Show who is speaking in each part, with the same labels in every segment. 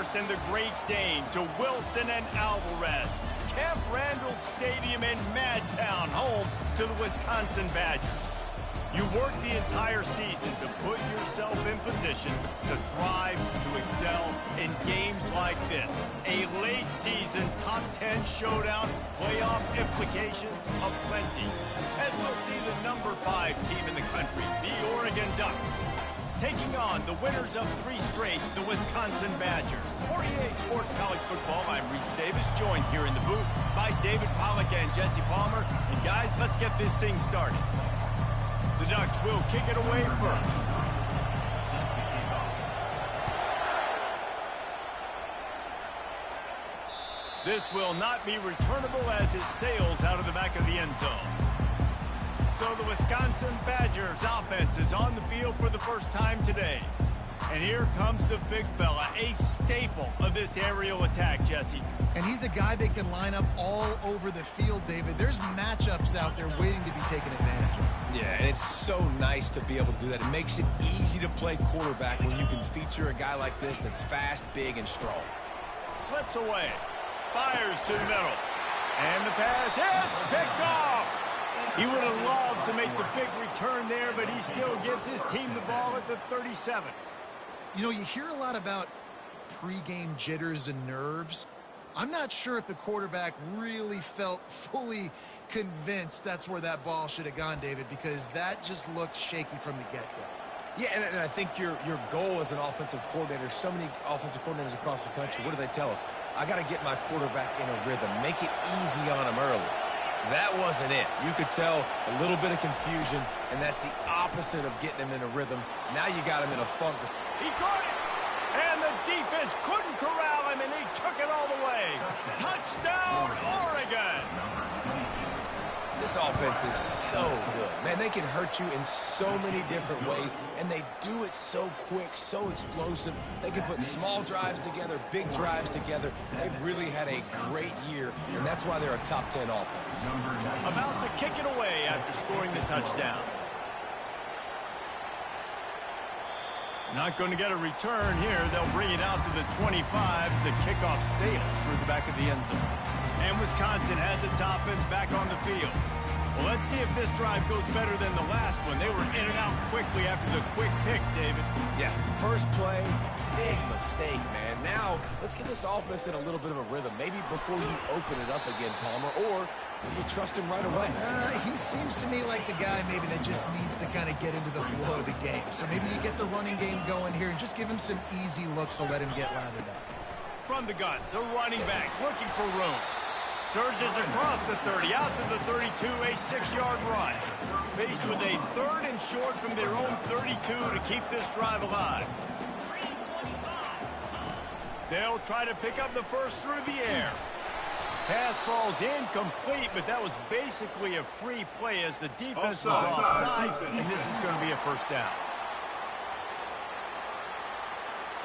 Speaker 1: course in the Great Dane to Wilson and Alvarez. Camp Randall Stadium in Madtown, home to the Wisconsin Badgers. You work the entire season to put yourself in position to thrive, to excel in games like this. A late season top 10 showdown, playoff implications aplenty. As we'll see the number 5 team in the country, the Oregon Ducks, taking on the winners of 3 straight, the Wisconsin Badgers. For EA Sports College Football, I'm Reese Davis, joined here in the booth by David Pollack and Jesse Palmer. And guys, let's get this thing started. The Ducks will kick it away first. This will not be returnable as it sails out of the back of the end zone. So the Wisconsin Badgers offense is on the field for the first time today. And here comes the big fella, a staple of this aerial attack, Jesse.
Speaker 2: And he's a guy that can line up all over the field, David. There's matchups out there waiting to be taken advantage of.
Speaker 3: Yeah, and it's so nice to be able to do that. It makes it easy to play quarterback when you can feature a guy like this that's fast, big, and strong.
Speaker 1: Slips away, fires to the middle, and the pass hits, picked off. He would have loved to make the big return there, but he still gives his team the ball at the 37.
Speaker 2: You know, you hear a lot about pregame jitters and nerves. I'm not sure if the quarterback really felt fully convinced that's where that ball should have gone, David, because that just looked shaky from the get-go.
Speaker 3: Yeah, and I think your goal as an offensive coordinator, so many offensive coordinators across the country, what do they tell us? I got to get my quarterback in a rhythm, make it easy on him early. That wasn't it. You could tell a little bit of confusion, and that's the opposite of getting him in a rhythm. Now you got him in a funk.
Speaker 1: He caught it, and the defense couldn't corral him, and he took it all the way. Touchdown, Oregon!
Speaker 3: This offense is so good. Man, they can hurt you in so many different ways, and they do it so quick, so explosive. They can put small drives together, big drives together. They've really had a great year, and that's why they're a top 10 offense.
Speaker 1: About to kick it away after scoring the touchdown. Not going to get a return here. They'll bring it out to the 25 as the kickoff sails through the back of the end zone. And Wisconsin has its offense back on the field. Well, let's see if this drive goes better than the last one. They were in and out quickly after the quick pick, David.
Speaker 3: Yeah, first play, big mistake, man. Now, let's get this offense in a little bit of a rhythm. Maybe before you open it up again, Palmer, or you trust him right away.
Speaker 2: He seems to me like the guy maybe that just needs to kind of get into the flow of the game. So maybe you get the running game going here and just give him some easy looks to let him get lathered up.
Speaker 1: From the gun, the running back looking for room. Surges across the 30, out to the 32, a 6-yard run. Faced with a 3rd and short from their own 32 to keep this drive alive. They'll try to pick up the first through the air. Pass falls incomplete, but that was basically a free play as the defense was offside, and this is going to be a first down.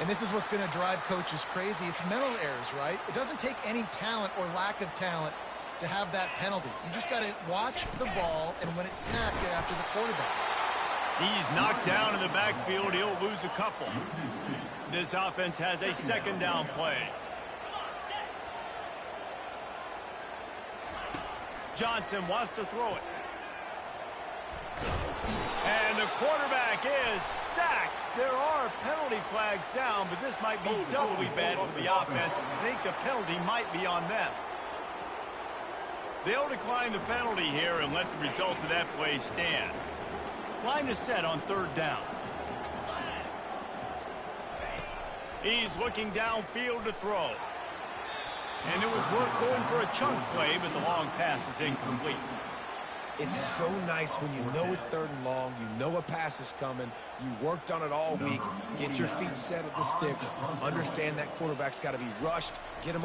Speaker 2: And this is what's going to drive coaches crazy. It's mental errors, right? It doesn't take any talent or lack of talent to have that penalty. You just got to watch the ball, and when it's snapped, get after the quarterback.
Speaker 1: He's knocked down in the backfield. He'll lose a couple. This offense has a 2nd down play. Johnson wants to throw it. And the quarterback is sacked. There are penalty flags down, but this might be doubly bad for the offense. I think the penalty might be on them. They'll decline the penalty here and let the result of that play stand. Line is set on 3rd down. He's looking downfield to throw. And it was worth going for a chunk play, but the long pass is incomplete.
Speaker 3: It's so nice when you know it's 3rd and long, you know a pass is coming, you worked on it all week, get your feet set at the sticks, understand that quarterback's got to be rushed, get him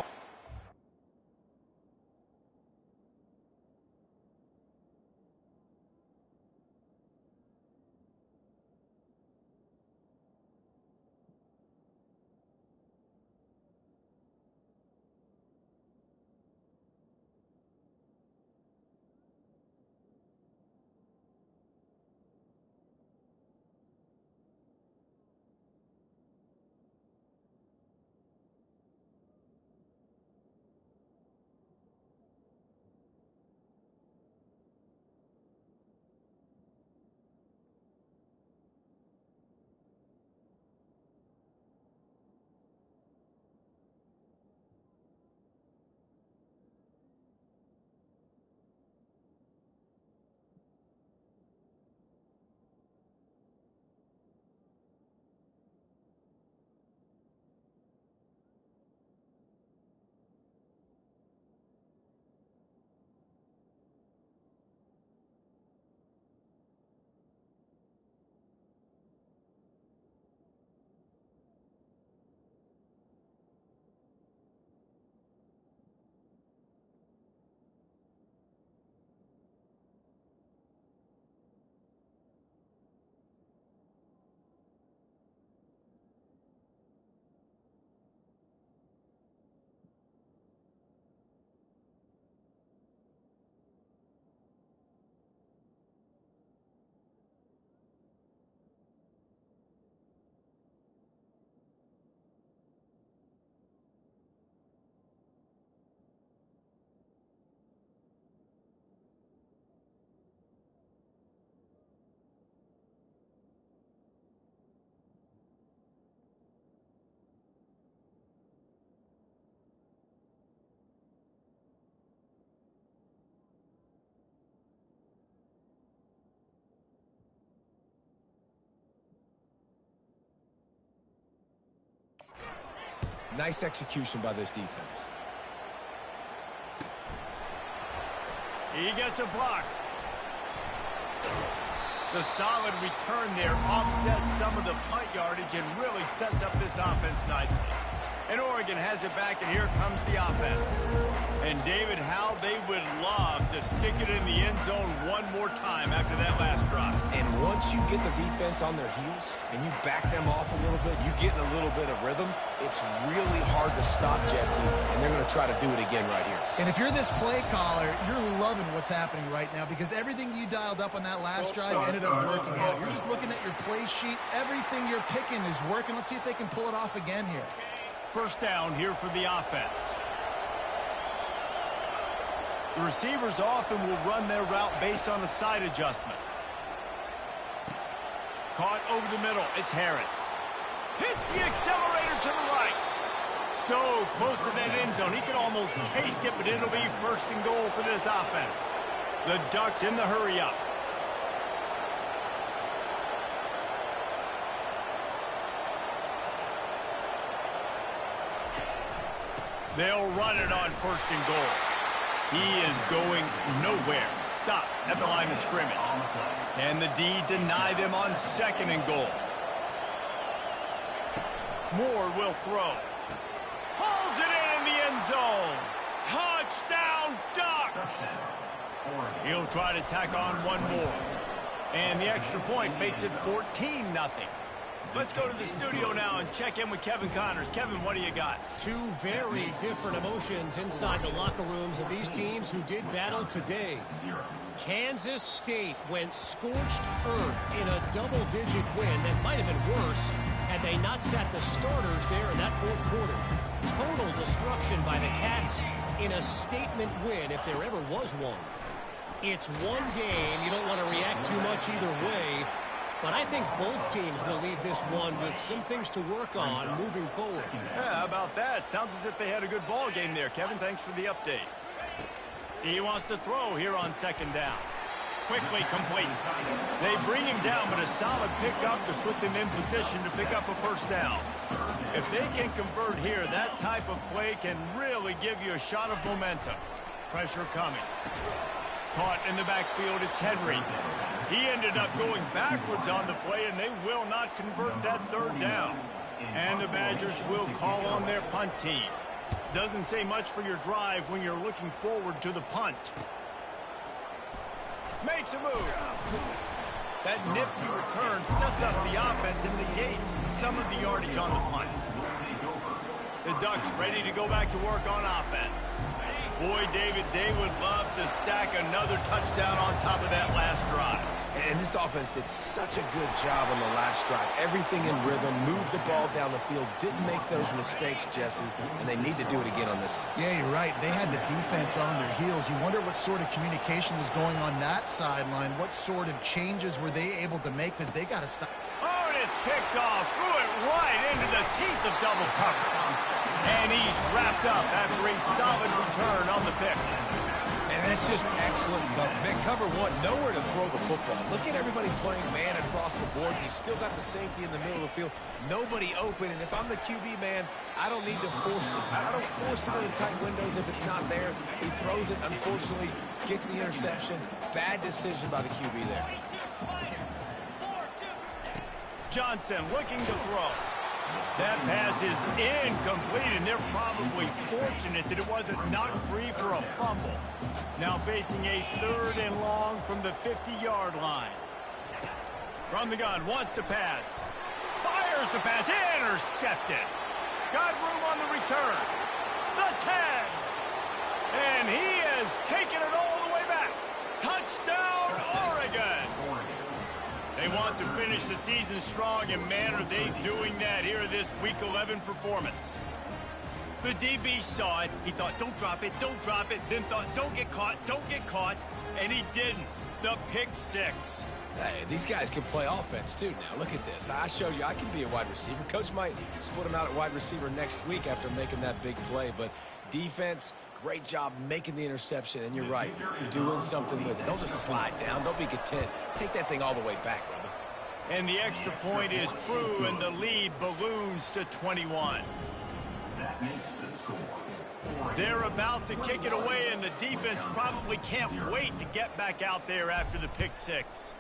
Speaker 3: Nice execution by this defense.
Speaker 1: He gets a block. The solid return there offsets some of the punt yardage and really sets up this offense nicely. And Oregon has it back, and here comes the offense. And David, how they would love to stick it in the end zone one more time after that last drive.
Speaker 3: And once you get the defense on their heels and you back them off a little bit, you get in a little bit of rhythm, it's really hard to stop, Jesse, and they're going to try to do it again right here.
Speaker 2: And if you're this play caller, you're loving what's happening right now because everything you dialed up on that last drive ended up working out. You're just looking at your play sheet. Everything you're picking is working. Let's see if they can pull it off again here.
Speaker 1: First down here for the offense. The receivers often will run their route based on a side adjustment. Caught over the middle. It's Harris. Hits the accelerator to the right. So close to that end zone. He can almost taste it, but it'll be first and goal for this offense. The Ducks in the hurry up. They'll run it on first and goal. He is going nowhere. Stop at the line of scrimmage. And the D deny them on second and goal. Moore will throw. Hauls it in the end zone. Touchdown, Ducks! He'll try to tack on one more. And the extra point makes it 14-0. Let's go to the studio now and check in with Kevin Connors. Kevin, what do you got?
Speaker 4: Two very different emotions inside the locker rooms of these teams who did battle today. Kansas State went scorched earth in a double-digit win that might have been worse had they not sat the starters there in that fourth quarter. Total destruction by the Cats in a statement win if there ever was one. It's one game. You don't want to react too much either way. But I think both teams will leave this one with some things to work on moving forward.
Speaker 1: Yeah, how about that? Sounds as if they had a good ball game there. Kevin, thanks for the update. He wants to throw here on second down. Quickly complete. They bring him down, but a solid pickup to put them in position to pick up a first down. If they can convert here, that type of play can really give you a shot of momentum. Pressure coming. Caught in the backfield, it's Henry. He ended up going backwards on the play, and they will not convert that third down. And the Badgers will call on their punt team. Doesn't say much for your drive when you're looking forward to the punt. Makes a move. That nifty return sets up the offense and negates some of the yardage on the punt. The Ducks ready to go back to work on offense. Boy, David, they would love to stack another touchdown on top of that last drive.
Speaker 3: And this offense did such a good job on the last drive. Everything in rhythm, moved the ball down the field, didn't make those mistakes, Jesse, and they need to do it again on this one.
Speaker 2: Yeah, you're right. They had the defense on their heels. You wonder what sort of communication was going on that sideline. What sort of changes were they able to make because they got to stop.
Speaker 1: Oh, and it's picked off. Threw it right into the teeth of double coverage. And he's wrapped up after a solid return on the pick.
Speaker 3: And that's just excellent cover. Man, cover one, nowhere to throw the football. Look at everybody playing man across the board. You still got the safety in the middle of the field. Nobody open. And if I'm the QB man, I don't need to force it. I don't force it in the tight windows if it's not there. He throws it, unfortunately, gets the interception. Bad decision by the QB there.
Speaker 1: Johnson looking to throw. That pass is incomplete, and they're probably fortunate that it wasn't knocked free for a fumble. Now facing a third and long from the 50-yard line. From the gun, wants to pass. Fires the pass, intercepted. Got room on the return. The 10. And he is taking it all the way back. Touchdown, Oregon. They want to finish the season strong, and man, are they doing that here in this Week 11 performance. The DB saw it. He thought, don't drop it, then thought, don't get caught, and he didn't. The pick six.
Speaker 3: Hey, these guys can play offense, too, now. Look at this. I showed you I can be a wide receiver. Coach might split him out at wide receiver next week after making that big play, but defense, great job making the interception, and you're right, doing something with it. Don't just slide down. Don't be content. Take that thing all the way back, brother.
Speaker 1: And the extra point is true, and the lead balloons to 21. They're about to kick it away, and the defense probably can't wait to get back out there after the pick six.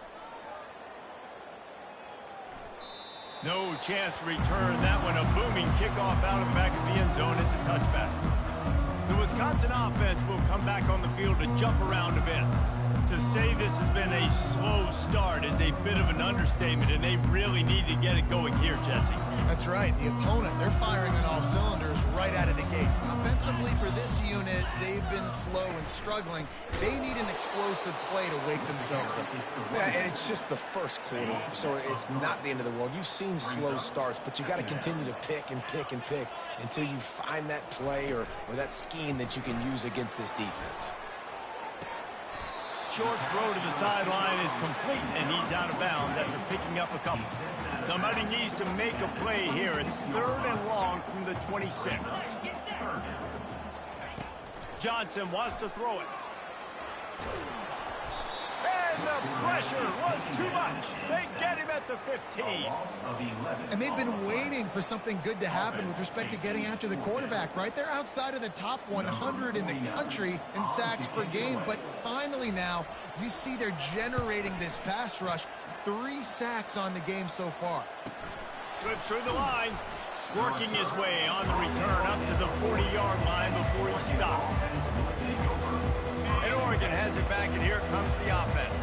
Speaker 1: No chance to return that one. A booming kickoff out of the back of the end zone. It's a touchback. The Wisconsin offense will come back on the field to jump around a bit. To say this has been a slow start is a bit of an understatement, and they really need to get it going here, Jesse.
Speaker 2: That's right. The opponent, they're firing on all cylinders right out of the gate. Offensively for this unit, they've been slow and struggling. They need an explosive play to wake themselves up.
Speaker 3: Yeah, and it's just the first quarter, so it's not the end of the world. You've seen slow starts, but you got to continue to pick and pick and pick until you find that play or that scheme that you can use against this defense.
Speaker 1: Short throw to the sideline is complete, and he's out of bounds after picking up a couple. Somebody needs to make a play here. It's 3rd and long from the 26. Johnson wants to throw it. And the pressure was too much. They get him at the 15.
Speaker 2: And they've been waiting for something good to happen with respect to getting after the quarterback, right? They're outside of the top 100 in the country in sacks per game, but finally now you see they're generating this pass rush. 3 sacks on the game so far.
Speaker 1: Slips through the line, working his way on the return up to the 40-yard line before he stopped. And Oregon has it back, and here comes the offense.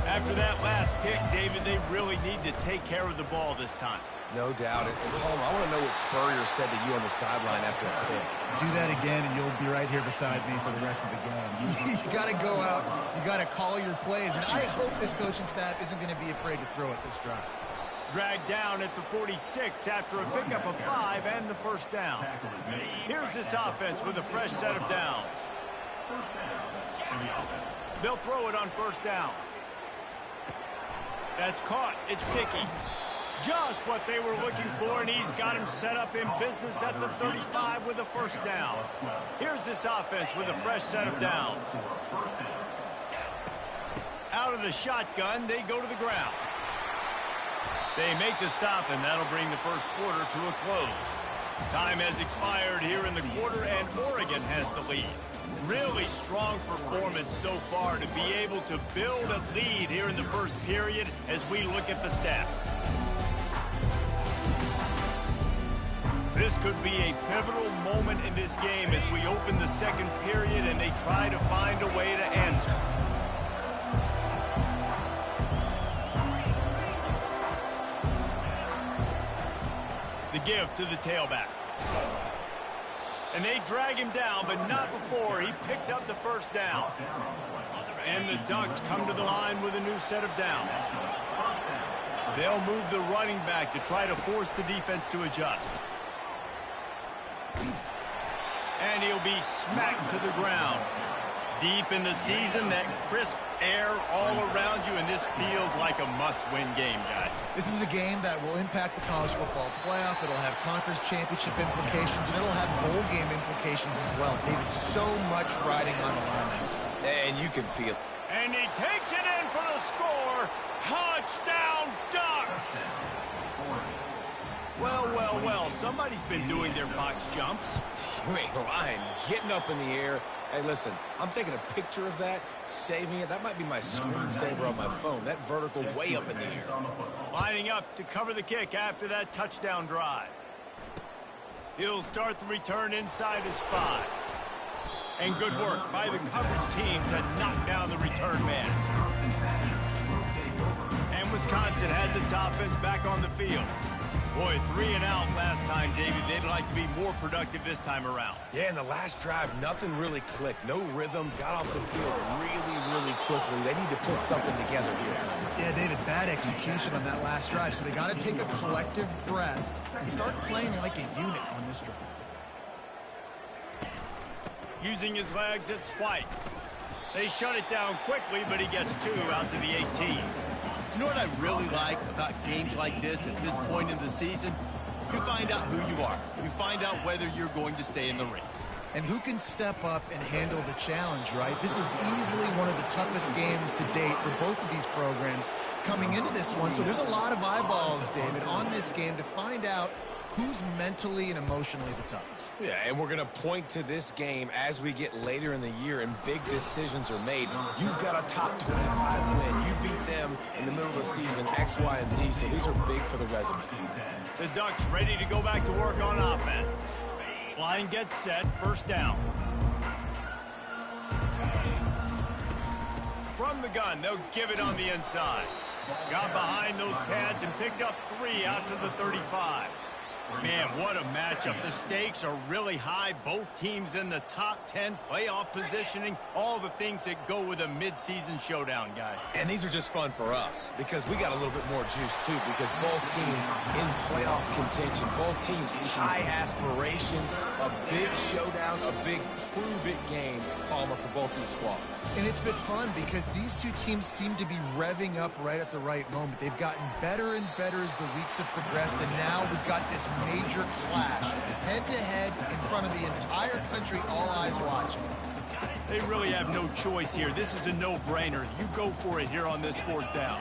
Speaker 1: After that last pick, David, they really need to take care of the ball this time.
Speaker 3: No doubt. At home, I want to know what Spurrier said to you on the sideline after a pick.
Speaker 2: Do that again, and you'll be right here beside me for the rest of the game. You got to go out. You got to call your plays, and I hope this coaching staff isn't going to be afraid to throw it this drive.
Speaker 1: Dragged down at the 46 after a pickup of 5 and the first down. Here's this offense with a fresh set of downs. They'll throw it on first down. That's caught. It's sticky. Just what they were looking for, and he's got him set up in business at the 35 with a first down. Here's this offense with a fresh set of downs. Out of the shotgun, they go to the ground. They make the stop, and that'll bring the first quarter to a close. Time has expired here in the quarter, and Oregon has the lead. Really strong performance so far to be able to build a lead here in the first period as we look at the stats. This could be a pivotal moment in this game as we open the second period and they try to find a way to answer. The give to the tailback. And they drag him down, but not before he picks up the first down. And the Ducks come to the line with a new set of downs. They'll move the running back to try to force the defense to adjust. And he'll be smacked to the ground. Deep in the season, that crisp air all around you, and this feels like a must-win game, guys.
Speaker 2: This is a game that will impact the college football playoff. It'll have conference championship implications, and it'll have bowl game implications as well. David, so much riding on the line.
Speaker 3: And you can feel it.
Speaker 1: And he takes it in for the score. Touchdown, Ducks! Well, well, well, somebody's been doing their box jumps.
Speaker 3: You ain't lying. Getting up in the air. Hey, listen, I'm taking a picture of that, saving it. That might be my screensaver on my phone. That vertical way up in the air.
Speaker 1: Lining up to cover the kick after that touchdown drive. He'll start the return inside his 5. And good work by the coverage team to knock down the return man. And Wisconsin has its offense back on the field. Boy, 3 and out last time, David. They'd like to be more productive this time around.
Speaker 3: Yeah, in the last drive, nothing really clicked. No rhythm. Got off the field really quickly. They need to put something together here.
Speaker 2: Yeah, David, bad execution on that last drive. So they got to take a collective breath and start playing like a unit on this drive.
Speaker 1: Using his legs, it's White. They shut it down quickly, but he gets 2 out to the 18.
Speaker 5: You know what I really like about games like this at this point in the season? You find out who you are. You find out whether you're going to stay in the race.
Speaker 2: And who can step up and handle the challenge, right? This is easily one of the toughest games to date for both of these programs coming into this one. So there's a lot of eyeballs, David, on this game to find out who's mentally and emotionally the toughest.
Speaker 3: Yeah, and we're going to point to this game as we get later in the year and big decisions are made. You've got a top 25 win. You beat them in the middle of the season, X, Y, and Z, so these are big for the resume.
Speaker 1: The Ducks ready to go back to work on offense. Line gets set, first down. From the gun, they'll give it on the inside. Got behind those pads and picked up 3 out to the 35. Man, what a matchup. The stakes are really high. Both teams in the top 10 playoff positioning. All the things that go with a midseason showdown, guys.
Speaker 3: And these are just fun for us because we got a little bit more juice, too, because both teams in playoff contention, both teams high aspirations, a big showdown, a big prove-it game, Palmer, for both these squads.
Speaker 2: And it's been fun because these two teams seem to be revving up right at the right moment. They've gotten better and better as the weeks have progressed, and now we've got this major clash, head-to-head in front of the entire country, all eyes watching.
Speaker 1: They really have no choice here. This is a no-brainer. You go for it here on this 4th down.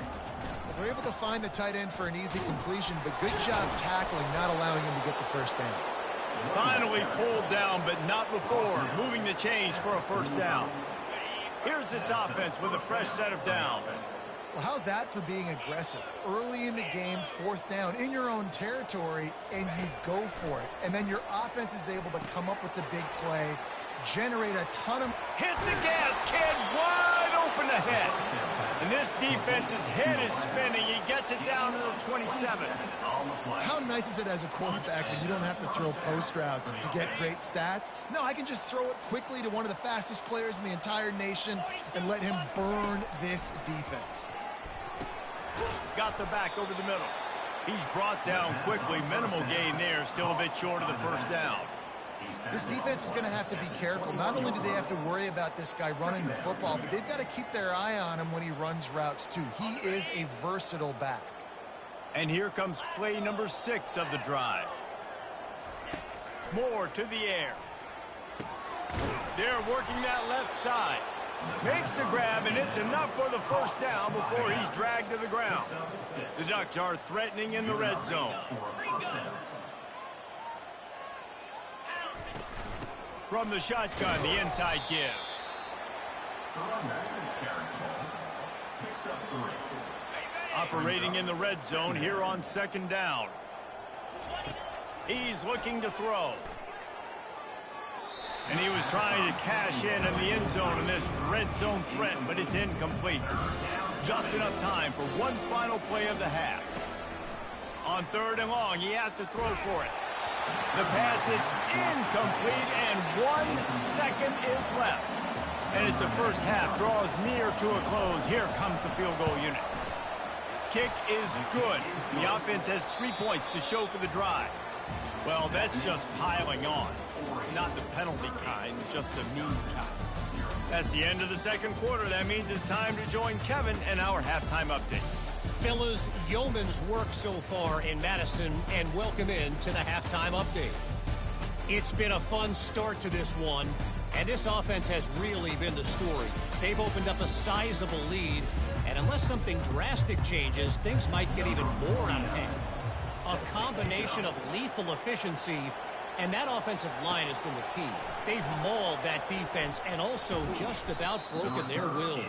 Speaker 2: They're able to find the tight end for an easy completion, but good job tackling, not allowing him to get the first down.
Speaker 1: Finally pulled down, but not before. Moving the chains for a first down. Here's this offense with a fresh set of downs.
Speaker 2: Well, how's that for being aggressive? Early in the game, 4th down, in your own territory, and you go for it. And then your offense is able to come up with the big play, generate a ton of...
Speaker 1: Hit the gas, kid, wide open ahead. And this defense's head is spinning. He gets it down to the 27.
Speaker 2: How nice is it as a quarterback when you don't have to throw post routes to get great stats? No, I can just throw it quickly to one of the fastest players in the entire nation and let him burn this defense.
Speaker 1: Got the back over the middle. He's brought down quickly. Minimal gain there. Still a bit short of the first down.
Speaker 2: This defense is going to have to be careful. Not only do they have to worry about this guy running the football, but they've got to keep their eye on him when he runs routes too. He is a versatile back.
Speaker 1: And here comes play number 6 of the drive. Moore to the air. They're working that left side. Makes the grab, and it's enough for the first down before he's dragged to the ground. The Ducks are threatening in the red zone. From the shotgun, the inside give. Operating in the red zone here on 2nd down. He's looking to throw. And he was trying to cash in the end zone in this red zone threat, but it's incomplete. Just enough time for one final play of the half. On 3rd and long, he has to throw for it. The pass is incomplete, and 1 second is left. And as the first half draws near to a close, here comes the field goal unit. Kick is good. The offense has 3 points to show for the drive. Well, that's just piling on. Not the penalty kind, just the mean kind. That's the end of the 2nd quarter. That means it's time to join Kevin and our halftime update.
Speaker 4: Fellas, yeoman's work so far in Madison, and welcome in to the halftime update. It's been a fun start to this one, and this offense has really been the story. They've opened up a sizable lead, and unless something drastic changes, things might get even more out of hand. A combination of lethal efficiency, and that offensive line has been the key. They've mauled that defense and also just about broken their will.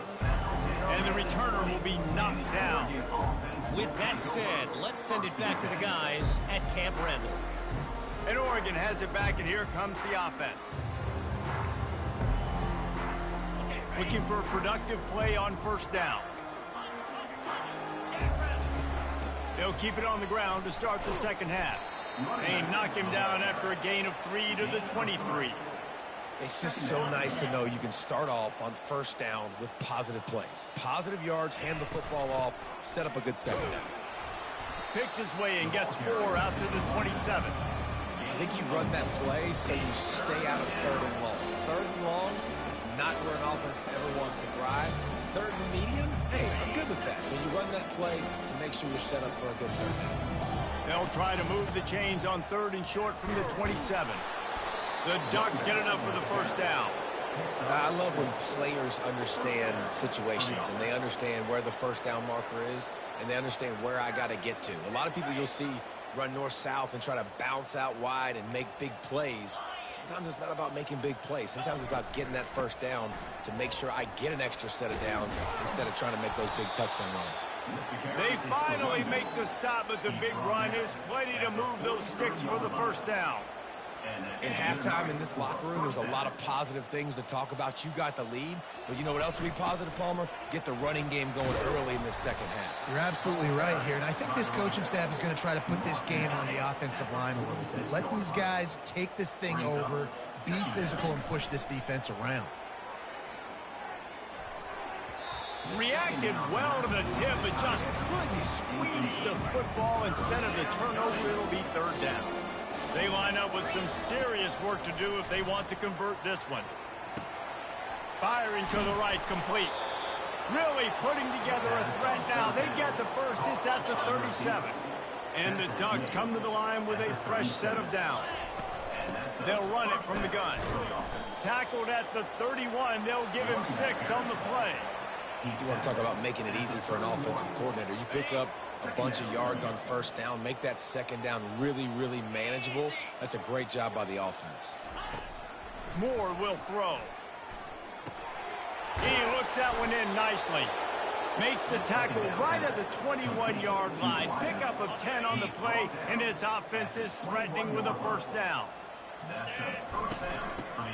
Speaker 1: And the returner will be knocked down.
Speaker 4: With that said, let's send it back to the guys at Camp Randall.
Speaker 1: And Oregon has it back, and here comes the offense. Looking for a productive play on 1st down. They'll keep it on the ground to start the 2nd half. They knock him down after a gain of 3 to the 23.
Speaker 3: It's just so nice to know you can start off on 1st down with positive plays. Positive yards, hand the football off, set up a good 2nd down.
Speaker 1: Picks his way and gets 4 out to the 27.
Speaker 3: I think you run that play so you stay out of 3rd and long. 3rd and long is not where an offense ever wants to drive. 3rd and medium, hey, I'm good with that. So you run that play to make sure you're set up for a good 3rd down.
Speaker 1: They'll try to move the chains on 3rd and short from the 27. The Ducks get enough for the first down.
Speaker 3: I love when players understand situations and they understand where the 1st down marker is and they understand where I got to get to. A lot of people you'll see run north-south and try to bounce out wide and make big plays. Sometimes it's not about making big plays. Sometimes it's about getting that first down to make sure I get an extra set of downs instead of trying to make those big touchdown runs.
Speaker 1: They finally make the stop, but the big run is plenty to move those sticks for the first down.
Speaker 3: In halftime in this locker room, there's a lot of positive things to talk about. You got the lead, but you know what else would be positive, Palmer? Get the running game going early in this second half.
Speaker 2: You're absolutely right here, and I think this coaching staff is going to try to put this game on the offensive line a little bit. Let these guys take this thing over, be physical, and push this defense around.
Speaker 1: Reacted well to the tip, but just couldn't squeeze the football. Instead of the turnover, it'll be third down. They line up with some serious work to do if they want to convert this one. Firing to the right, complete. Really putting together a threat now. They get the first. It's at the 37. And the Ducks come to the line with a fresh set of downs. They'll run it from the gun. Tackled at the 31. They'll give him 6 on the play.
Speaker 3: You want to talk about making it easy for an offensive coordinator. You pick up a bunch of yards on first down, make that second down really, really manageable. That's a great job by the offense.
Speaker 1: Moore will throw. He looks that one in nicely. Makes the tackle right at the 21-yard line. Pickup of 10 on the play, and his offense is threatening with a first down.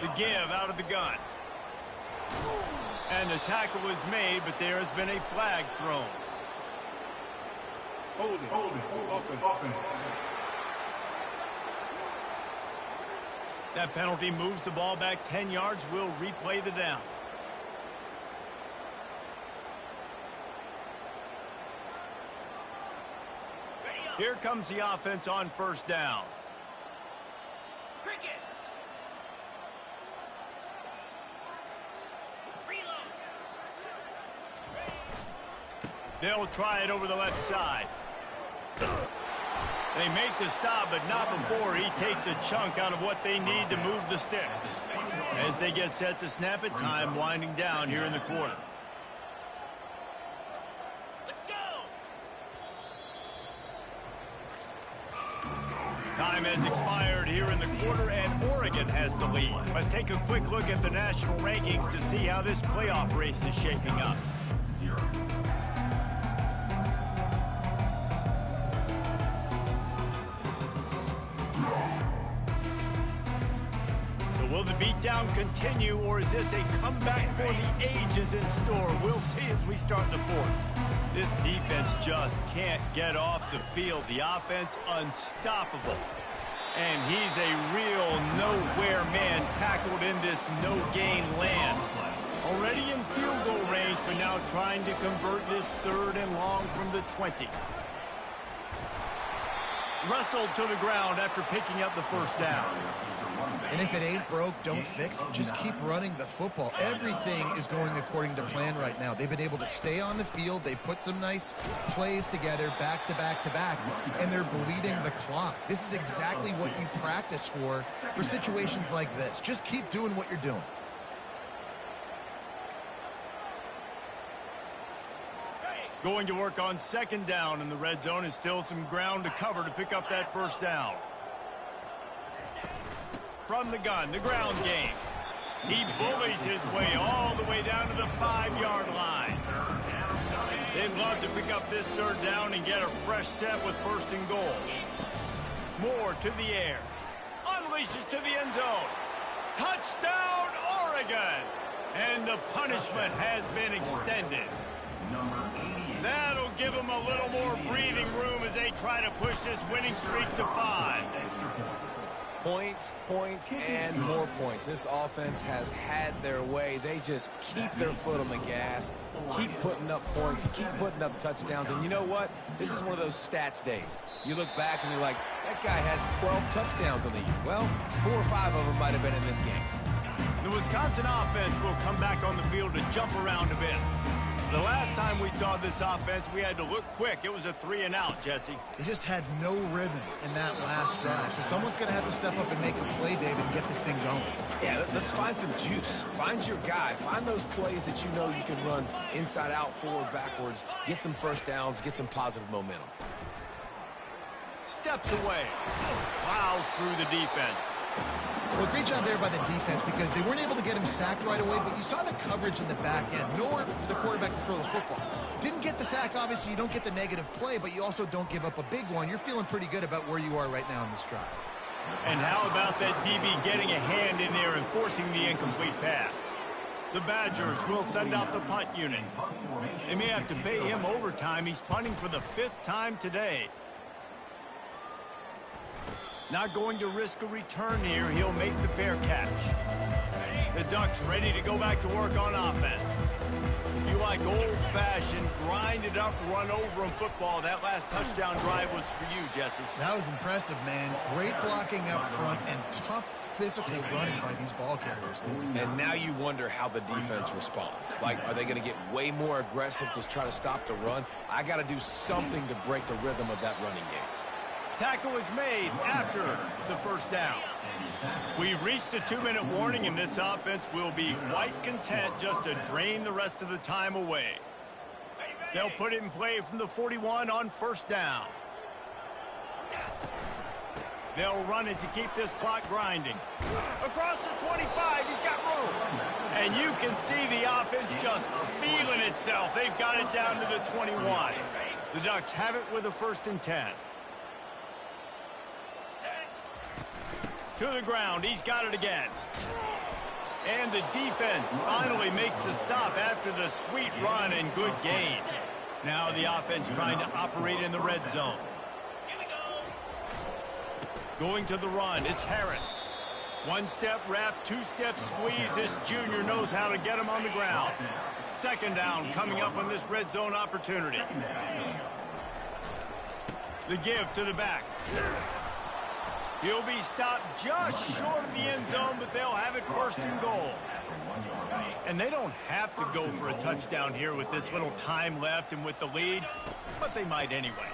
Speaker 1: The give out of the gun. And the tackle was made, but there has been a flag thrown. Holding. That penalty moves the ball back 10 yards. We'll replay the down. Here comes the offense on first down.
Speaker 6: Cricket.
Speaker 1: They'll try it over the left side. They make the stop, but not before he takes a chunk out of what they need to move the sticks. As they get set to snap it, time winding down here in the quarter.
Speaker 6: Let's go.
Speaker 1: Time has expired here in the quarter, and Oregon has the lead. Let's take a quick look at the national rankings to see how this playoff race is shaping up. Will the beatdown continue, or is this a comeback for the ages in store? We'll see as we start the fourth. This defense just can't get off the field. The offense unstoppable. And he's a real nowhere man tackled in this no-gain land. Already in field goal range, but now trying to convert this third and long from the 20. Wrestled to the ground after picking up the first down.
Speaker 2: And if it ain't broke, don't fix it. Just keep running the football. Everything is going according to plan right now. They've been able to stay on the field. They've put some nice plays together back to back to back, and they're bleeding the clock. This is exactly what you practice for situations like this. Just keep doing what you're doing.
Speaker 1: Going to work on second down in the red zone, and still some ground to cover to pick up that first down. From the gun, the ground game. He bullies his way all the way down to the 5-yard line. They'd love to pick up this third down and get a fresh set with first and goal. Moore to the air. Unleashes to the end zone. Touchdown, Oregon! And the punishment has been extended. That'll give them a little more breathing room as they try to push this winning streak to 5.
Speaker 3: Points, and more points. This offense has had their way. They just keep their foot on the gas, keep putting up points, keep putting up touchdowns. And you know what? This is one of those stats days. You look back and you're like, that guy had 12 touchdowns in the year. Well, 4 or 5 of them might have been in this game.
Speaker 1: The Wisconsin offense will come back on the field to jump around a bit. The last time we saw this offense, we had to look quick. It was a 3-and-out, Jesse.
Speaker 2: They just had no rhythm in that last drive. So someone's going to have to step up and make a play, David, and get this thing going.
Speaker 3: Yeah, let's find some juice. Find your guy. Find those plays that you know you can run inside out, forward, backwards. Get some first downs. Get some positive momentum.
Speaker 1: Steps away. Plows through the defense.
Speaker 2: Well, great job there by the defense because they weren't able to get him sacked right away, but you saw the coverage in the back end. Nowhere for the quarterback to throw the football. Didn't get the sack, obviously. You don't get the negative play, but you also don't give up a big one. You're feeling pretty good about where you are right now in this drive.
Speaker 1: And how about that DB getting a hand in there and forcing the incomplete pass? The Badgers will send out the punt unit. They may have to pay him overtime. He's punting for the 5th time today. Not going to risk a return here. He'll make the fair catch. The Ducks ready to go back to work on offense. If you like old-fashioned, grind-it-up, run-over-'em football, that last touchdown drive was for you, Jesse.
Speaker 2: That was impressive, man. Great blocking up front and tough physical running by these ball carriers.
Speaker 3: And now you wonder how the defense responds. Like, are they going to get way more aggressive to try to stop the run? I got to do something to break the rhythm of that running game.
Speaker 1: Tackle is made after the first down. We've reached the 2-minute warning, and this offense will be quite content just to drain the rest of the time away. They'll put it in play from the 41 on first down. They'll run it to keep this clock grinding. Across the 25, he's got room. And you can see the offense just feeling itself. They've got it down to the 21. The Ducks have it with a 1st and 10. To the ground, he's got it again. And the defense finally makes the stop after the sweet run and good gain. Now the offense trying to operate in the red zone. Going to the run, it's Harris. 1-step wrap, 2-step squeeze. This junior knows how to get him on the ground. 2nd down coming up on this red zone opportunity. The give to the back. He'll be stopped just short of the end zone, but they'll have it 1st and goal. And they don't have to go for a touchdown here with this little time left and with the lead, but they might anyway.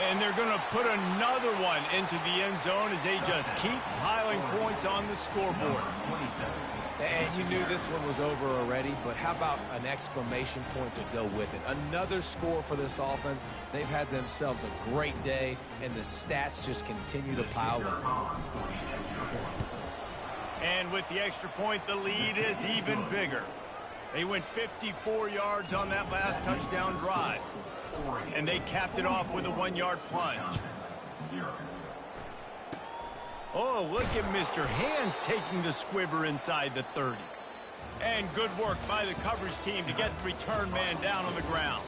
Speaker 1: And they're going to put another one into the end zone as they just keep piling points on the scoreboard.
Speaker 3: And you knew this one was over already, but how about an exclamation point to go with it? Another score for this offense. They've had themselves a great day, and the stats just continue to pile up.
Speaker 1: And with the extra point, the lead is even bigger. They went 54 yards on that last touchdown drive, and they capped it off with a 1-yard plunge. Oh, look at Mr. Hands taking the squibber inside the 30. And good work by the coverage team to get the return man down on the ground.